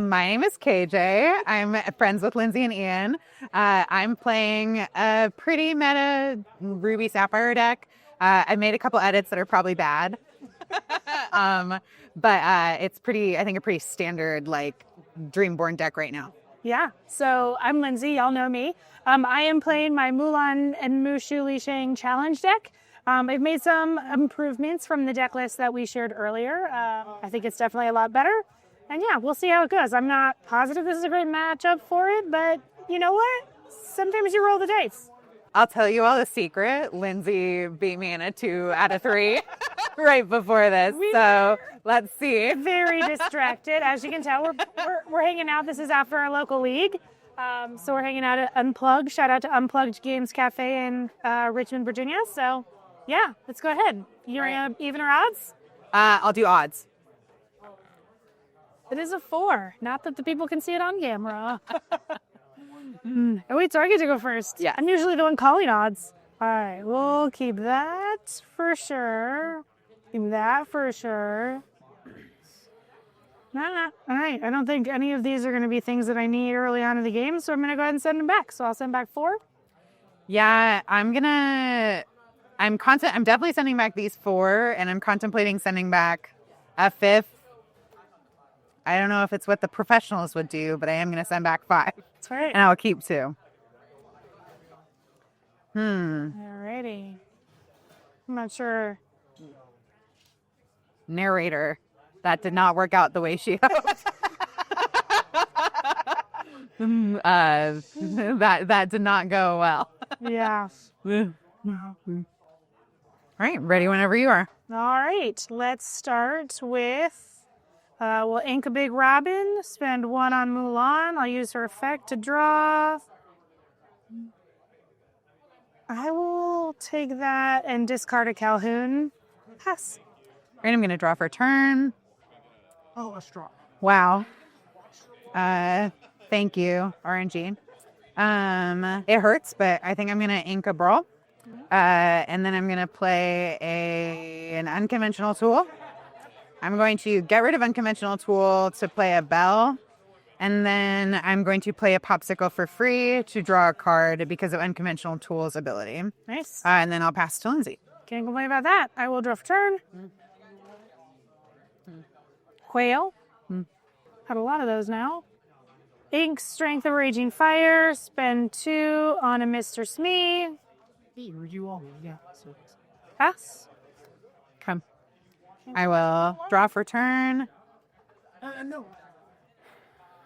My name is KJ. I'm friends with Lindsay and Ian. I'm playing a pretty meta Ruby Sapphire deck. I made a couple edits that are probably bad. But it's pretty, I think, a pretty standard, like, Dreamborn deck right now. Yeah, so I'm Lindsay, y'all know me. I am playing my Mulan and Mushu Li Shang challenge deck. I've made some improvements from the deck list that we shared earlier. I think it's definitely a lot better. And yeah, we'll see how it goes. I'm not positive this is a great matchup for it, but you know what? Sometimes you roll the dice. I'll tell you all the secret. Lindsay beat me in a 2 out of 3 right before this. So let's see. Very distracted. As you can tell, we're hanging out. This is after our local league. So we're hanging out at Unplugged. Shout out to Unplugged Games Cafe in Richmond, Virginia. So yeah, let's go ahead. You're going to even or odds? I'll do odds. It is a 4. Not that the people can see it on camera. Oh, wait, so I get to go first. Yeah. I'm usually the one calling odds. All right, we'll keep that for sure. Keep that for sure. All right, I don't think any of these are going to be things that I need early on in the game, so I'm going to go ahead and send them back. So I'll send back 4. Yeah, I'm definitely sending back these 4, and I'm contemplating sending back a 5th. I don't know if it's what the professionals would do, but I am going to send back 5. That's right. And I'll keep 2. Alrighty. I'm not sure. Narrator. That did not work out the way she hoped. That did not go well. Yeah. All right, ready whenever you are. All right, let's start with, we'll ink a big Robin, spend 1 on Mulan. I'll use her effect to draw. I will take that and discard a Calhoun. Pass. All right, I'm going to draw for turn. Oh, a straw. Wow. Thank you, RNG. It hurts, but I think I'm going to ink a Brawl. And then I'm going to play an unconventional tool. I'm going to get rid of unconventional tool to play a Bell. And then I'm going to play a Popsicle for free to draw a card because of unconventional tool's ability. Nice. And then I'll pass to Lindsay. Can't complain about that. I will draw for turn. Quail. Had a lot of those now. Ink, Strength of Raging Fire. Spend 2 on a Mr. Smee. Hey, where'd you all? Yeah. So. Pass. Come. I will draw for turn. No.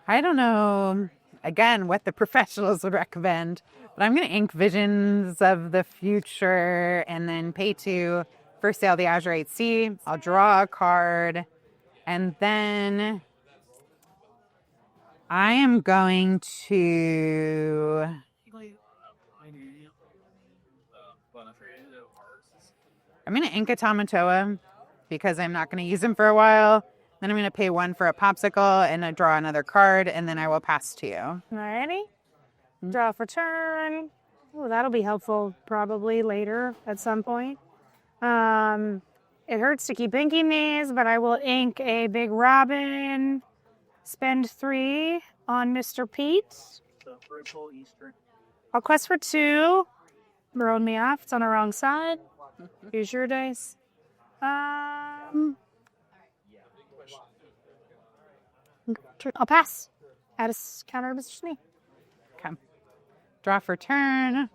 I don't know, again, what the professionals would recommend, but I'm going to ink Visions of the Future and then pay 2 for Sail the Azurite Sea. I'll draw a card, and then I am going to... I'm going to ink a Tamatoa because I'm not going to use him for a while. Then I'm going to pay 1 for a Popsicle and draw another card, and then I will pass to you. Alrighty. Draw for turn. Oh, that'll be helpful probably later at some point. It hurts to keep inking these, but I will ink a big Robin. Spend 3 on Mr. Pete. I'll quest for 2. Throwing me off. It's on the wrong side. Use your dice. I'll pass. Add a counter, Mr. Smee. Okay. Draw for turn.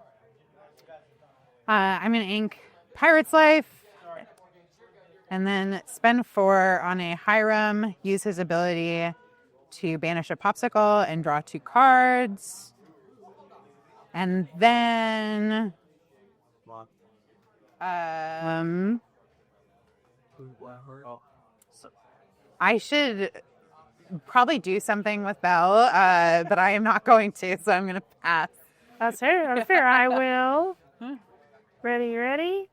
I'm going to ink Pirate's Life. And then spend 4 on a Hiram. Use his ability to banish a Popsicle and draw 2 cards. And then... I should probably do something with Belle, but I am not going to, so I'm going to pass. That's fair. That's fair. I will. Ready.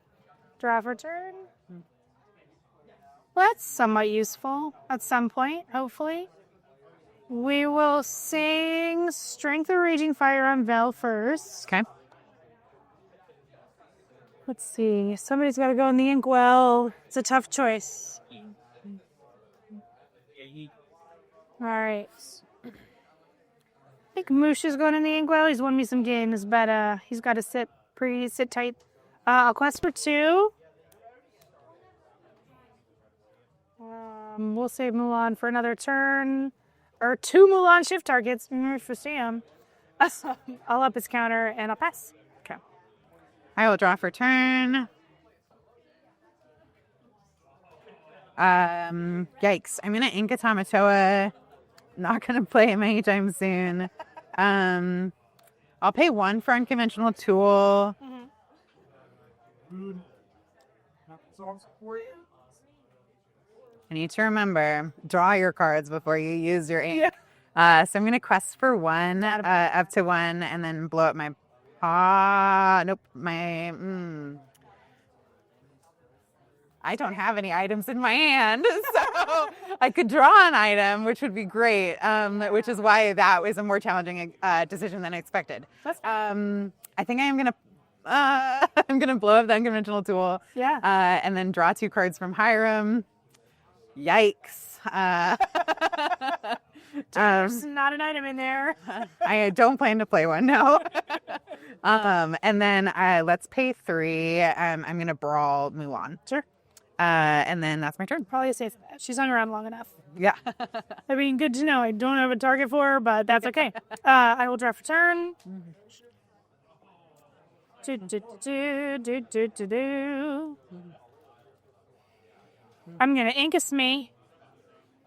Draw for turn. Well, that's somewhat useful at some point, hopefully. We will sing Strength of Raging Fire on Vel first. Okay. Let's see. Somebody's got to go in the inkwell. It's a tough choice. All right. I think Moosh is going in the inkwell. He's won me some games, but he's got to sit tight. I'll quest for 2. We'll save Mulan for another turn. Or 2 Mulan shift targets for Sam. I'll up his counter and I'll pass. Okay. I will draw for turn. Yikes. I'm going to ink a Tamatoa. Not going to play him anytime soon. I'll pay 1 for unconventional tool. Food. Not sauce for you. I need to remember, draw your cards before you use your ink. Yeah. So I'm going to quest for 1, up to 1, and then blow up my I don't have any items in my hand, so I could draw an item, which would be great, which is why that was a more challenging decision than I expected. I think I am going to I'm going to blow up the unconventional tool. Yeah. And then draw 2 cards from Hiram. Yikes. There's not an item in there. I don't plan to play one, no. And then let's pay 3. I'm going to brawl Mulan. Sure. And then that's my turn. Probably a safe bet. She's hung around long enough. Yeah. I mean, good to know. I don't have a target for her, but that's okay. I will draw for turn. I'm going to ink a Smee.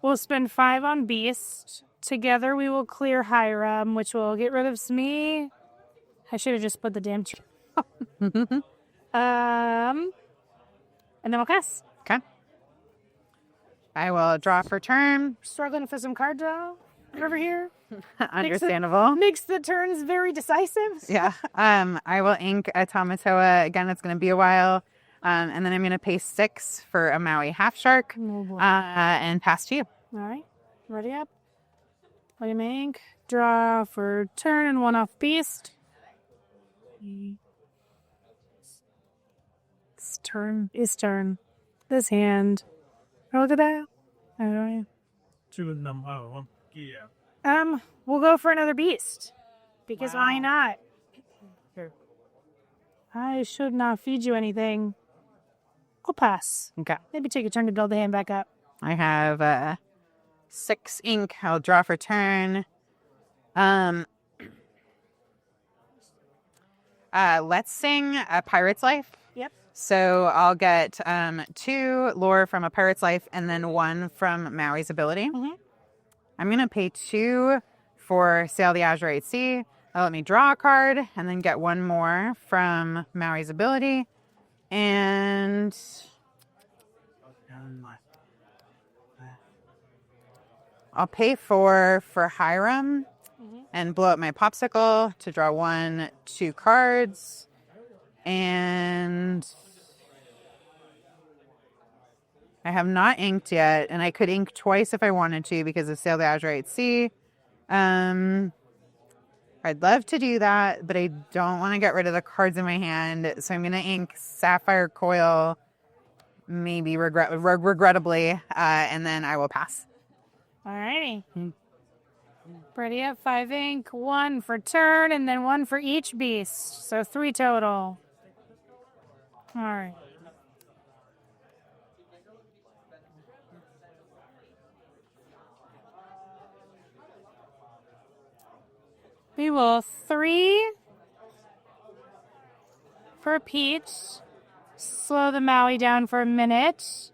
We'll spend 5 on Beast. Together we will clear Hiram, which will get rid of Smee. I should have just put the damn and then we'll cast. Okay. I will draw for turn. Struggling for some card draw over here. Understandable. Makes the turns very decisive. Yeah. I will ink a Tamatoa. Again, it's going to be a while. And then I'm going to pay 6 for a Maui half shark and pass to you. All right. Ready up. Play my ink. Draw for turn and 1 off Beast. His turn. This hand. Oh, look at that. I don't know. We'll go for another Beast. Because why not? Sure. I should not feed you anything. I'll pass. Okay. Maybe take a turn to build the hand back up. I have 6 ink. I'll draw for turn. Let's sing A Pirate's Life. Yep. So I'll get 2 lore from A Pirate's Life and then 1 from Maui's ability. Mm-hmm. I'm going to pay 2 for Sail the Azurite Sea. That'll let me draw a card and then get 1 more from Maui's ability. And I'll pay 4 for Hiram and blow up my popsicle to draw 2 cards. And I have not inked yet, and I could ink twice if I wanted to because of Sail the Azurite Sea. I'd love to do that, but I don't want to get rid of the cards in my hand. So I'm going to ink Sapphire Coil, maybe regrettably, and then I will pass. All righty. Ready up, 5 ink, 1 for turn, and then 1 for each beast. So 3 total. All right. We will 3 for Peach. Slow the Maui down for a minute.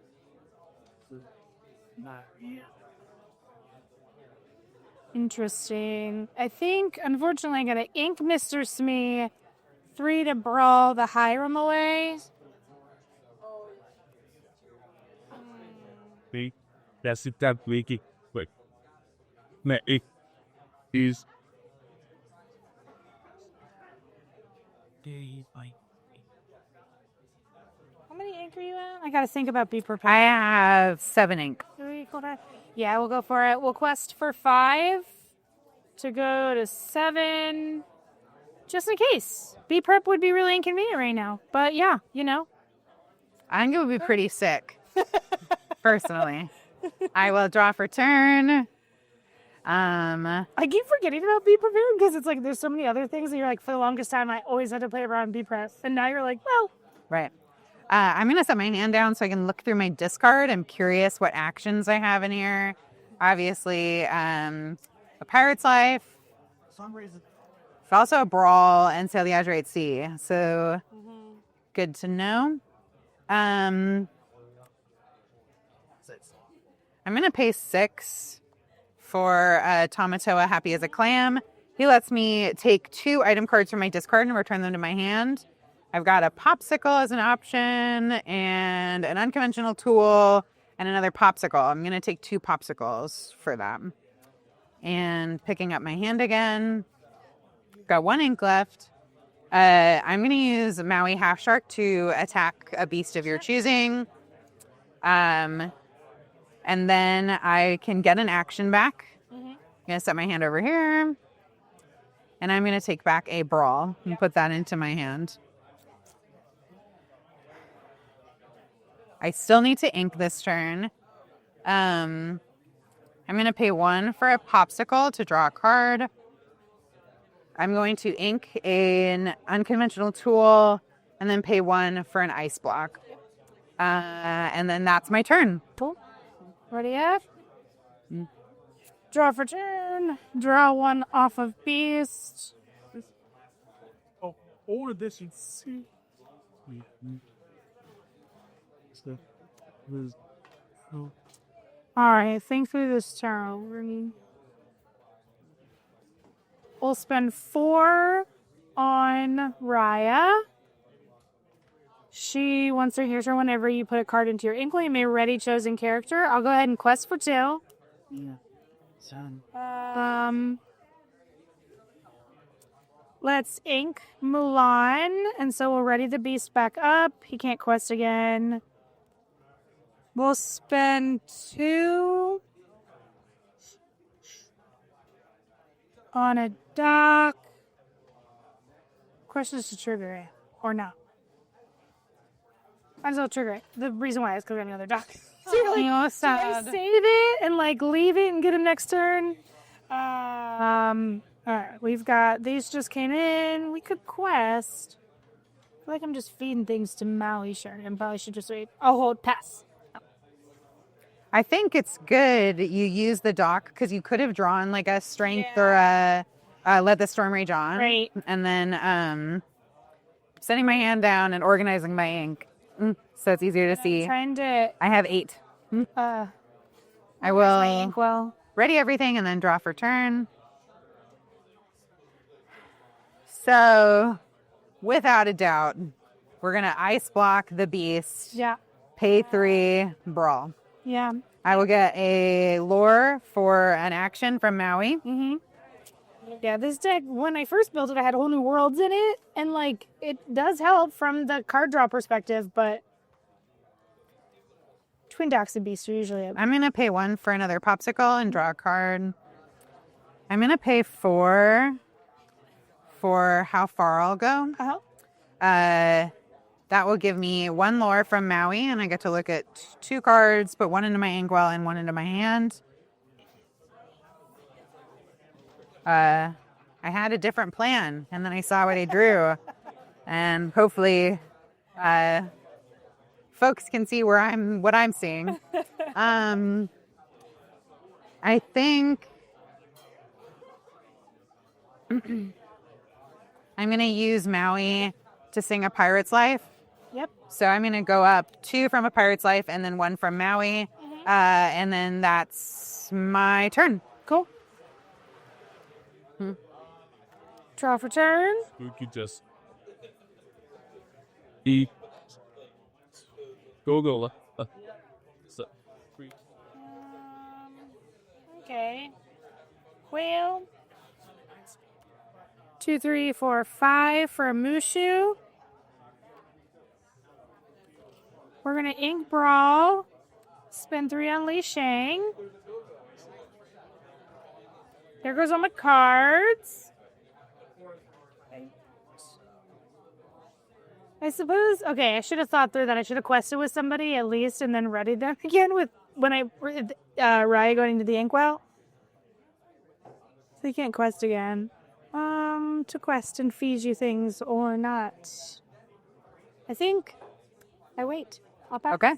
Interesting. I think, unfortunately, I'm going to ink Mr. Smee. 3 to brawl the Hiram away. That's it, that wiki. Wait. No, it is. How many ink are you at? I got to think about be prepared. I have 7 ink. Yeah, we'll go for it. We'll quest for 5 to go to 7. Just in case. Be prep would be really inconvenient right now. But yeah, you know. I think it would be pretty sick, personally. I will draw for turn. I keep forgetting about Be Prepared because it's like there's so many other things that you're like, for the longest time, I always had to play around Be Press. And now you're like, well. Right. I'm going to set my hand down so I can look through my discard. I'm curious what actions I have in here. Obviously, a Pirate's Life. Sunrays. It's also a Brawl and Sail the Azurite Sea. So good to know. I'm going to pay 6 for Tamatoa Happy as a Clam. He lets me take 2 item cards from my discard and return them to my hand. I've got a Popsicle as an option and an unconventional tool and another Popsicle. I'm going to take 2 Popsicles for them. And picking up my hand again. Got 1 ink left. I'm going to use Maui Half Shark to attack a beast of your choosing. And then I can get an action back. I'm going to set my hand over here. And I'm going to take back a Brawl and put that into my hand. I still need to ink this turn. I'm going to pay 1 for a Popsicle to draw a card. I'm going to ink an unconventional tool and then pay 1 for an ice block. And then that's my turn. Cool. Ready up? Draw for turn. Draw 1 off of beast. Oh, or this you see. All right, think through this turn. We'll spend 4 on Raya. She, once her here's her, whenever you put a card into your Inkling, you may ready chosen character. I'll go ahead and quest for 2. Yeah. Son. Let's ink Mulan, and so we'll ready the beast back up. He can't quest again. We'll spend 2 on a dock. Question is to trigger it or not. Might as well trigger it. The reason why is because we have another dock. So you're like, Oh, should I save it and like leave it and get him next turn? All right, we've got these just came in. We could quest. I feel like I'm just feeding things to Maui. Sure, and probably should just wait. I'll hold pass. I think it's good you use the dock because you could have drawn like a strength or a let the storm rage on. Right. And then setting my hand down and organizing my ink. So it's easier to see. Trying to. I have 8. I I my will ink well. ready everything and then draw for turn. So without a doubt, we're going to ice block the beast. Yeah. Pay 3, Brawl. Yeah. I will get a lure for an action from Maui. Yeah, this deck, when I first built it, I had whole new worlds in it. And, like, it does help from the card draw perspective, but Twin Docks and Beasts are usually I'm going to pay 1 for another Popsicle and draw a card. I'm going to pay 4 for how far I'll go. That will give me 1 lore from Maui, and I get to look at 2 cards, put 1 into my inkwell and 1 into my hand. I had a different plan, and then I saw what I drew, and hopefully, folks can see what I'm seeing. I think I'm gonna use Maui to sing A Pirate's Life. Yep. So I'm gonna go up 2 from A Pirate's Life and then 1 from Maui, and then that's my turn. Cool. Draw for turn. We could just eat. Go. So, Okay. Whale. 2, 3, 4, 5 for a Mushu. We're gonna ink Brawl. Spend 3 on Li Shang. There goes all my cards. I suppose, okay, I should have thought through that. I should have quested with somebody at least and then readied them again with when Raya going into the inkwell. So you can't quest again. To quest and feed you things or not. I think I wait. I'll pass. Okay.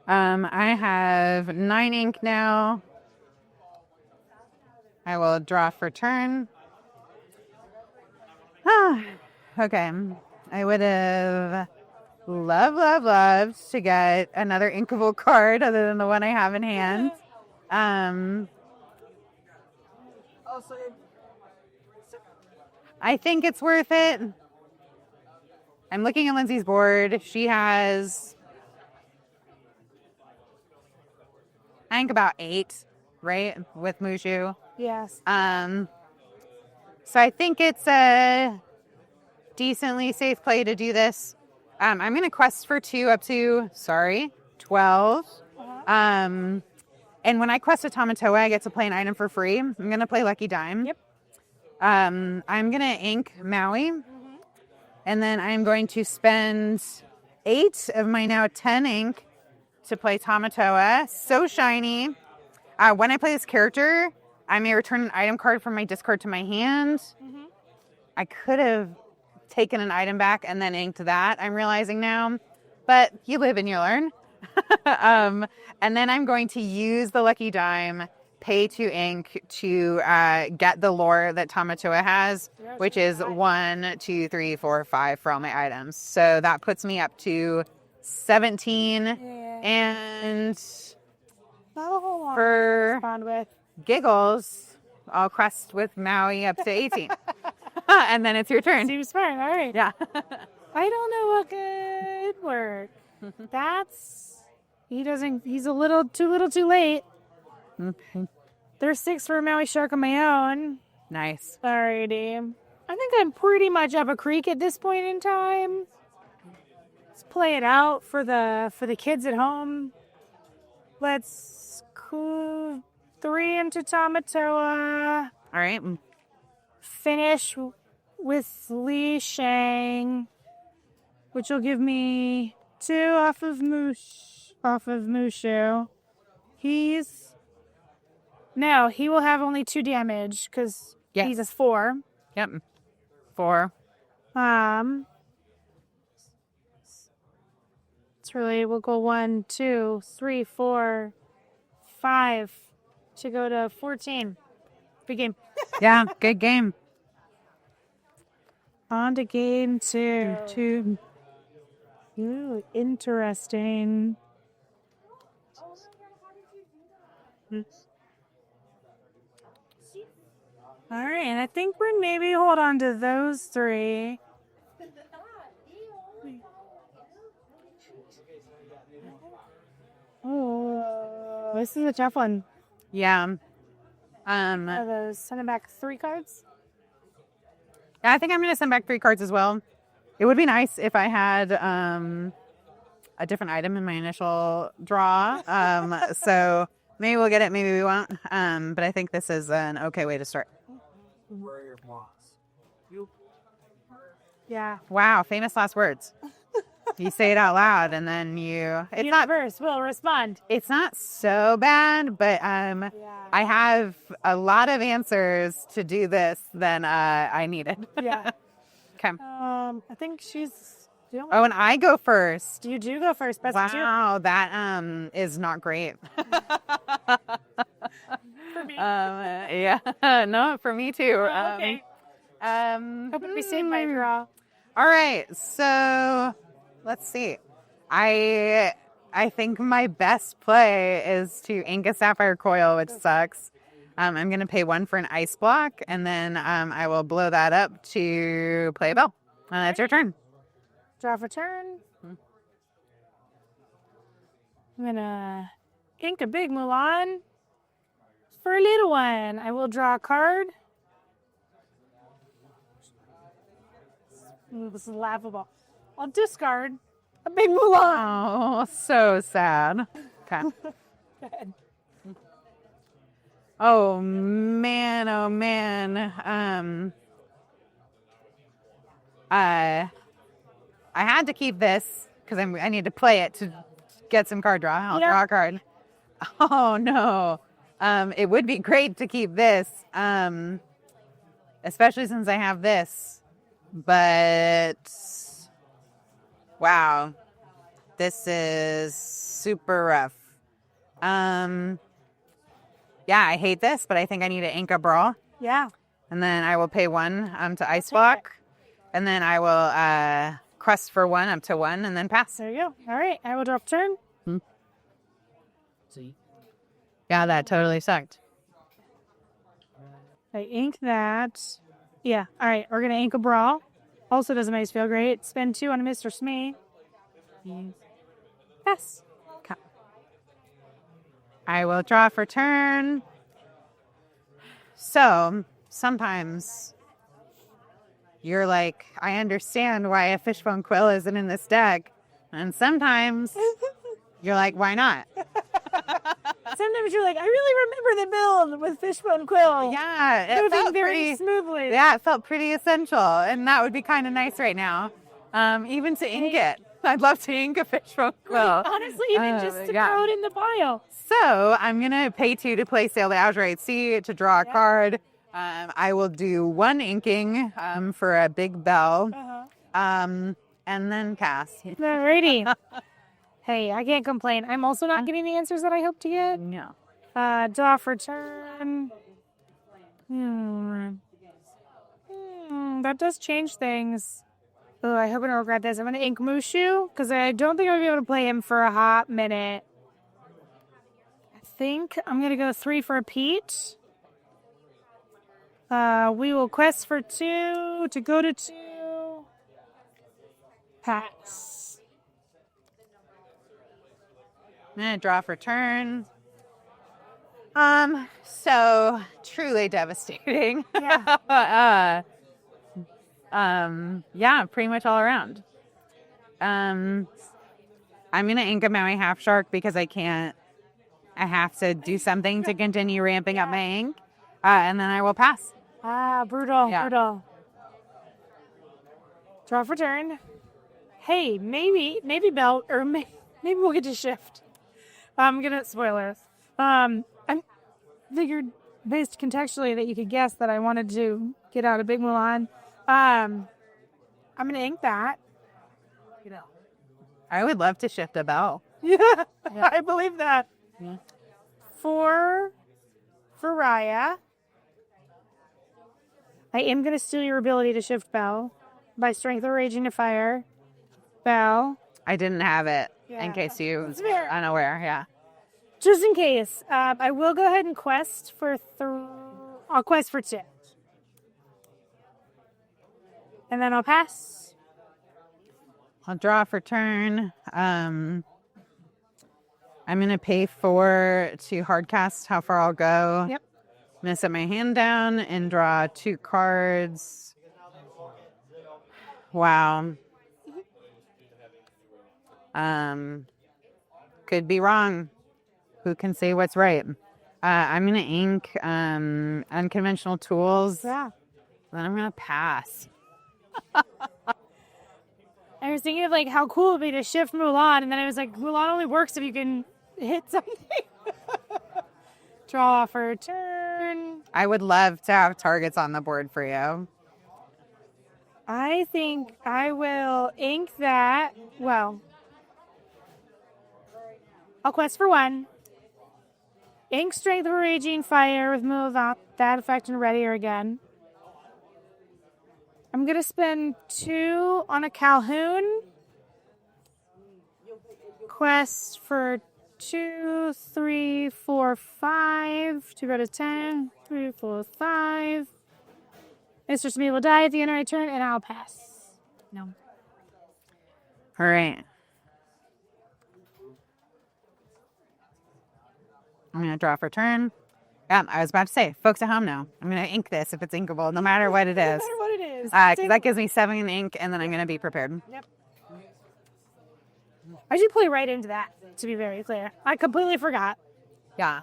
I have 9 ink now. I will draw for turn. Okay. I would have loved to get another inkable card other than the one I have in hand. I think it's worth it. I'm looking at Lindsay's board. She has, I think, about 8, right? With Mushu. Yes. So I think it's a decently safe play to do this. I'm going to quest for 2 up to, 12. And when I quest a Tamatoa, I get to play an item for free. I'm going to play Lucky Dime. Yep. I'm going to ink Maui. And then I'm going to spend 8 of my now 10 ink to play Tamatoa. So shiny. When I play this character, I may return an item card from my discard to my hand. I could have taken an item back and then inked that, I'm realizing now. But you live and you learn. And then I'm going to use the Lucky Dime, pay 2 ink to get the lore that Tamatoa has, which is 1, 2, 3, 4, 5 for all my items. So that puts me up to 17. And Not a whole lot for to respond with. giggles, I'll crest with Maui up to 18. And then it's your turn. Seems smart. All right. Yeah. I don't know what could work. He's a little too late. There's 6 for Maui Shark on my own. Nice. Alrighty. I think I'm pretty much up a creek at this point in time. Let's play it out for the kids at home. Let's cool 3 into Tamatoa. All right. Finish with Li Shang, which will give me 2 off of Mushu. He will have only 2 damage because he's a 4. Yep. 4. It's really, we'll go 1, 2, 3, 4, 5 to go to 14. Big game. Yeah, good game. On to game 2. Ooh, interesting. All right, and I think we're maybe hold on to those 3. Oh, this is a tough one. Yeah. Are those sending back 3 cards? I think I'm going to send back 3 cards as well. It would be nice if I had a different item in my initial draw. So maybe we'll get it, maybe we won't. But I think this is an okay way to start. Yeah. Wow, famous last words. You say it out loud and then it's Universe will respond. It's not so bad, but I have a lot of answers to do this than I needed. Yeah. Okay. I think she's. Oh, and I go first. You do go first. Best Wow, that is not great. for me. Yeah, no, for me too. Okay. Hope to be saved by draw. All right, so let's see. I think my best play is to ink a Sapphire Coil, which sucks. I'm going to pay 1 for an ice block, and then I will blow that up to play a bell. That's your turn. Draw for turn. I'm going to ink a big Mulan for a little one. I will draw a card. Ooh, this is laughable. I'll discard a big Mulan. Oh, so sad. Okay. Go ahead. Oh man. I had to keep this because I need to play it to get some card draw. I'll draw a card. Oh no. It would be great to keep this, especially since I have this. But wow, this is super rough. Yeah, I hate this, but I think I need to ink a Brawl. Yeah. And then I will pay 1 to Ice Block. And then I will Quest for 1 up to 1 and then pass. There you go. All right, I will draw for turn. Yeah, that totally sucked. I ink that. Yeah. All right, we're gonna ink a Brawl. Also doesn't make us feel great. Spend 2 on a Mr. Smee. Pass. Okay. I will draw for turn. So sometimes you're like, I understand why a Fishbone Quill isn't in this deck. And sometimes you're like, why not? Sometimes you're like, I really remember the build with Fishbone Quill. Yeah, it Moving felt very pretty smoothly. Yeah, it felt pretty essential. And that would be kind of nice right now. Even to ink it. I'd love to ink a Fishbone Quill. Honestly, even just to yeah. throw it in the pile. So I'm going to pay 2 to play Sail the Azurite Sea to draw a card. I will do 1 inking for a big bell. And then pass. Alrighty. Hey, I can't complain. I'm also not getting the answers that I hope to get. No. Draw for turn. That does change things. Oh, I hope I don't regret this. I'm going to ink Mushu because I don't think I'll be able to play him for a hot minute. I think I'm going to go 3 for a Pete. We will quest for 2 to go to 2. Pass. I'm going to draw for turn. So truly devastating. Yeah. Yeah, pretty much all around. I'm going to ink a Maui Half Shark because I have to do something to continue ramping up my ink. And then I will pass. Brutal, Yeah. brutal. Draw for turn. Hey, maybe belt, or maybe we'll get to shift. I'm gonna spoilers. I figured based contextually that you could guess that I wanted to get out a Big Mulan. I'm gonna ink that. I would love to shift a bell. Yeah, I believe that. Yeah. For Raya, I am gonna steal your ability to shift Bell by Strength or Raging to Fire. Bell. I didn't have it Yeah. in case you It's fair. unaware. Yeah. Just in case, I will go ahead and quest for I'll quest for 2. And then I'll pass. I'll draw for turn. I'm going to pay 4 to hardcast how far I'll go. Yep. I'm going to set my hand down and draw 2 cards. Wow. Could be wrong. Who can say what's right? I'm going to ink unconventional tools. Yeah. Then I'm going to pass. I was thinking of like how cool it would be to shift Mulan, and then I was like, Mulan only works if you can hit something. Draw for turn. I would love to have targets on the board for you. I think I will ink that. Well, I'll quest for 1. Ink Strength or Raging Fire with move out that effect and readier again. I'm going to spend 2 on a Calhoun. Quest for 2, 3, 4, 5 to go to 10. 3, 4, 5. Mr. Smee will die at the end of my turn, and I'll pass. No. All right. I'm going to draw for turn. Yeah, I was about to say, folks at home know. I'm going to ink this if it's inkable, no matter what it is. No matter what it is. Because that gives me 7 in ink, and then I'm going to be prepared. Yep. I should play right into that, to be very clear. I completely forgot. Yeah.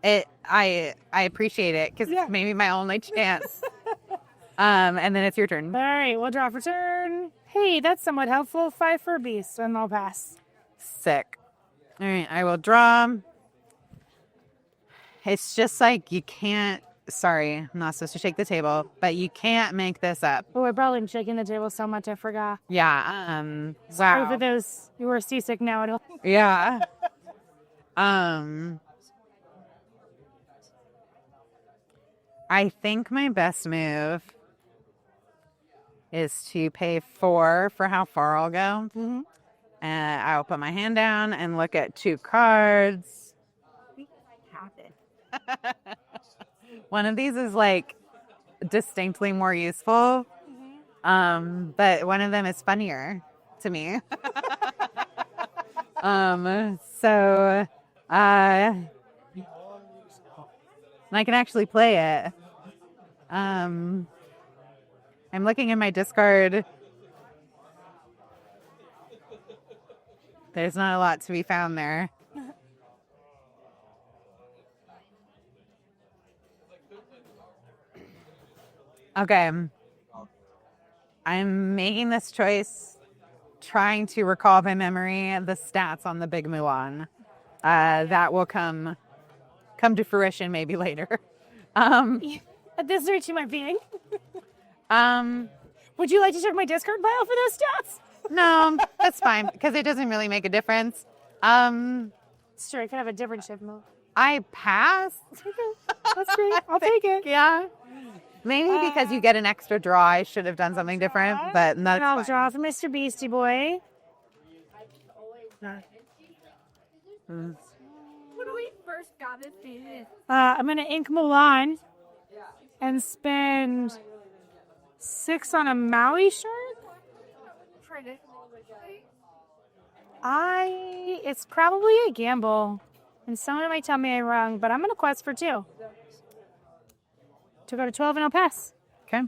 I appreciate it, because it's maybe my only chance. And then it's your turn. All right, we'll draw for turn. Hey, that's somewhat helpful. 5 for a beast, and I'll pass. Sick. All right, I will draw It's just like you can't. Sorry, I'm not supposed to shake the table, but you can't make this up. Oh, I probably been shaking the table so much I forgot. Yeah. Sorry for Wow. those who are seasick now at home. Yeah. I think my best move is to pay 4 for how far I'll go. Mm-hmm. And I'll put my hand down and look at 2 cards. One of these is like distinctly more useful, but one of them is funnier to me. So I can actually play it. I'm looking in my discard. There's not a lot to be found there. Okay. I'm making this choice, trying to recall by memory the stats on the big Mulan. That will come to fruition maybe later. At this rate, you might be. Would you like to check my discard pile for those stats? No, that's fine because it doesn't really make a difference. Sure, I could have a different shift move. I pass. That's great. I'll take it. Yeah. Maybe because you get an extra draw, I should have done something different, but not. I'll draw for Mr. Beastie Boy. When we first got this thing. I'm going to ink Mulan and spend 6 on a Maui shark. It's probably a gamble, and someone might tell me I'm wrong, but I'm going to quest for 2. To go to 12 and I'll pass. Okay.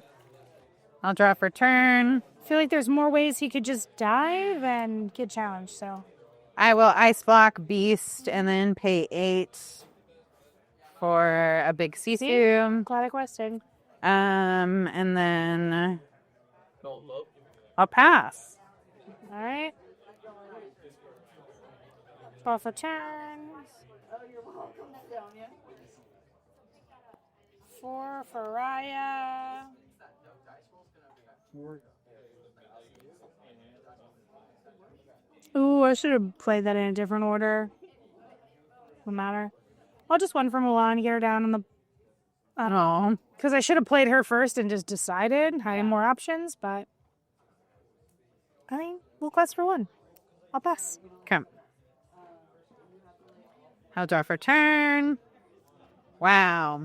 I'll draw for turn. I feel like there's more ways he could just dive and get challenged, so. I will ice block beast and then pay 8 for a big Sisu. Glad I quested. And then I'll pass. All right. 12 for turns. 4 for Raya. Ooh, I should have played that in a different order. No matter. I'll just 1 for Mulan, get her down on the. I don't know. Because I should have played her first and just decided, having more options, but. I mean, we'll quest for 1. I'll pass. Okay. I'll draw for turn. Wow.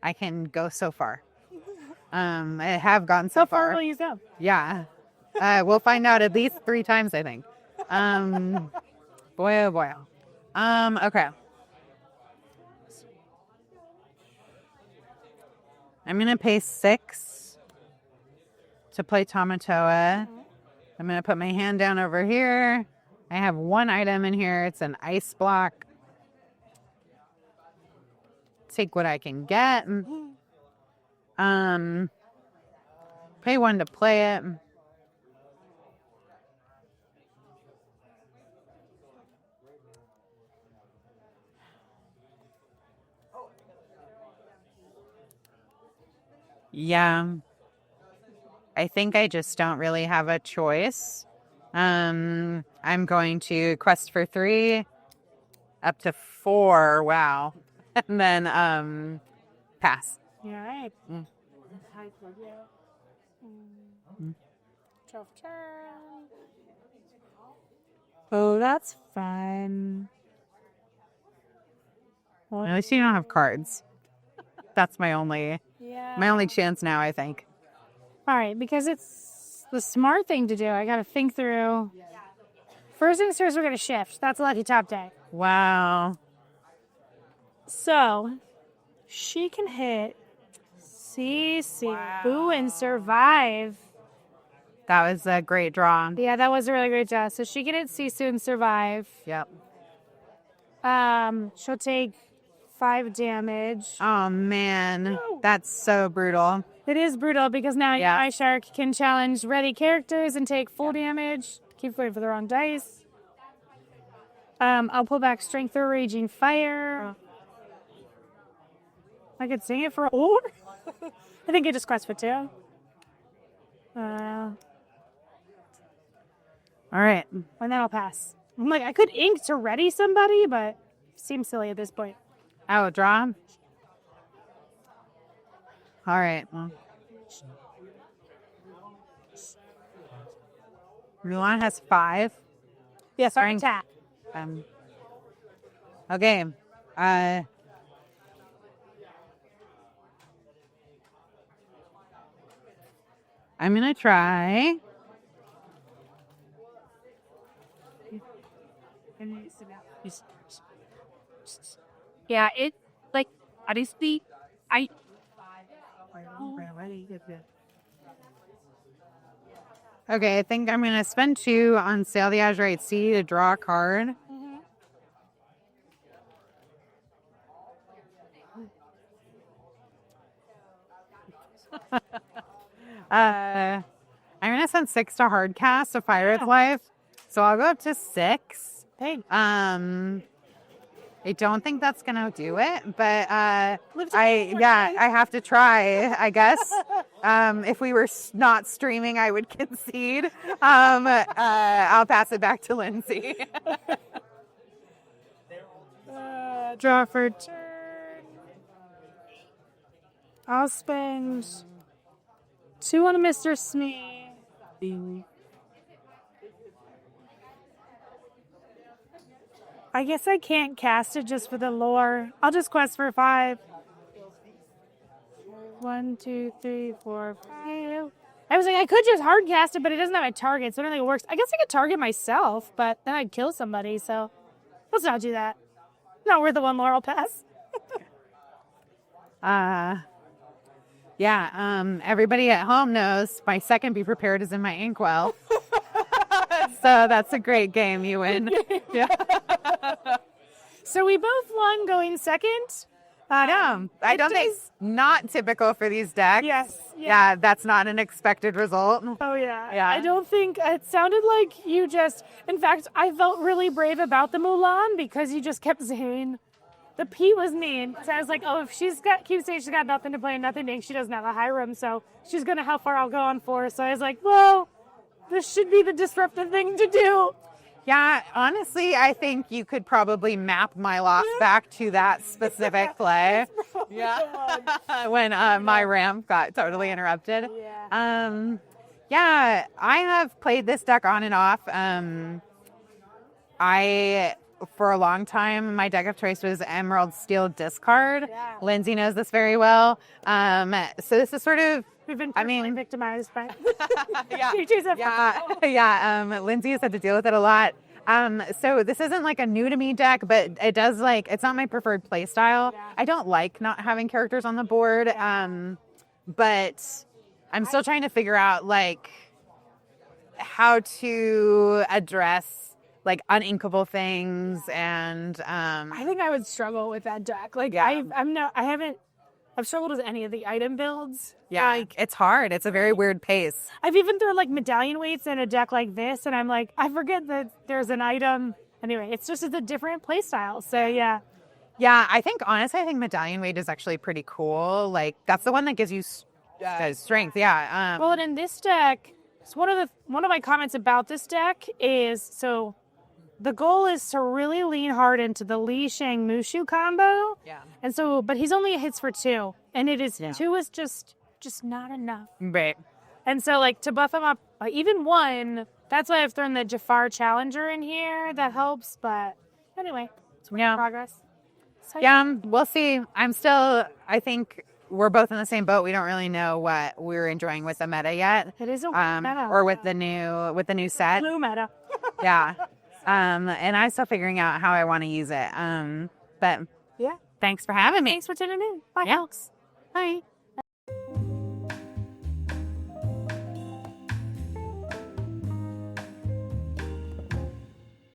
I can go so far. I have gone so How far far. will you go? Yeah. We'll find out at least 3 times, I think. Boy, oh boy. Okay. I'm going to pay 6 to play Tamatoa. I'm going to put my hand down over here. I have 1 item in here. It's an ice block. Take what I can get. Pay 1 to play it. Yeah. I think I just don't really have a choice. I'm going to quest for 3 up to 4. Wow. And then pass. Yeah, right. 12 turn. Oh, that's fun. Well, At least you don't have cards. That's my only chance now, I think. All right, because it's the smart thing to do. I got to think through. First things first, we're going to shift. That's a lucky top deck. Wow. So, she can hit CC, Boo, and survive. That was a great draw. Yeah, that was a really great job. So she can hit Sisu and survive. Yep. She'll take 5 damage. Oh, man. That's so brutal. It is brutal because now Yeah. Eye Shark can challenge ready characters and take full damage. Keep waiting for the wrong dice. I'll pull back Strength or Raging Fire. I could sing it for or I think it just quest for 2. All right. And then I'll pass. I'm like, I could ink to ready somebody, but it seems silly at this point. Oh, draw. All right. Well. Mulan has 5. Yeah, sorry, Strength. tap. Okay. I'm gonna try. Yeah, it like honestly, I Okay, I think I'm gonna spend 2 on Sail the Azurite Sea to draw a card. I'm gonna send 6 to Hardcast to Fire Its Life, so I'll go up to 6. Thanks. I don't think that's gonna do it, but I have to try, I guess. If we were not streaming, I would concede. I'll pass it back to Lindsay. Draw for turn. I'll spend 2 on a Mr. Smee. I guess I can't cast it just for the lore. I'll just quest for 5. 1, 2, 3, 4, 5. I was like, I could just hard cast it, but it doesn't have a target, so I don't think it works. I guess I could target myself, but then I'd kill somebody, so let's not do that. Not worth the 1 lore, I'll pass. Everybody at home knows my second Be Prepared is in my inkwell. So that's a great game. You win. Yeah. So we both won going second. I don't think it's not typical for these decks. Yes. Yeah, that's not an expected result. Oh, yeah. Yeah. I don't think it sounded like you just, in fact, I felt really brave about the Mulan because you just kept saying the P was mean. So I was like, oh, if she's got Q stage, she's got nothing to play, nothing to ink. She doesn't have a high room, so she's going to how far I'll go on 4. So I was like, well, this should be the disruptive thing to do. Yeah, honestly, I think you could probably map my loss back to that specific play. Yeah, when my ramp got totally interrupted. Yeah. I have played this deck on and off. For a long time, my deck of choice was Emerald Steel Discard. Yeah. Lindsay knows this very well. So this is sort of, We've been victimized by Lindsay has had to deal with it a lot. So this isn't like a new to me deck, but it does it's not my preferred play style. Yeah. I don't like not having characters on the board. But I'm still trying to figure out how to address uninkable things, and I think I would struggle with that deck. I've struggled with any of the item builds. Yeah, it's hard. It's a very weird pace. I've even thrown medallion weights in a deck like this, and I'm like, I forget that there's an item. Anyway, it's a different play style. So yeah. Yeah, I think medallion weight is actually pretty cool. That's the one that gives you strength. Yeah. Well, and in this deck, so one of my comments about this deck is the goal is to really lean hard into the Li Shang Mushu combo. Yeah. And but he's only hits for 2, and 2 is just not enough. Right. And so to buff him up even 1, that's why I've thrown the Jafar Challenger in here. That helps, but anyway, it's progress. So, we'll see. I think we're both in the same boat. We don't really know what we're enjoying with the meta yet. It is a meta. Or with the new set. Blue meta. Yeah. And I'm still figuring out how I want to use it. But yeah. Thanks for having me. Thanks for tuning in. Bye, Yeah. folks. Bye.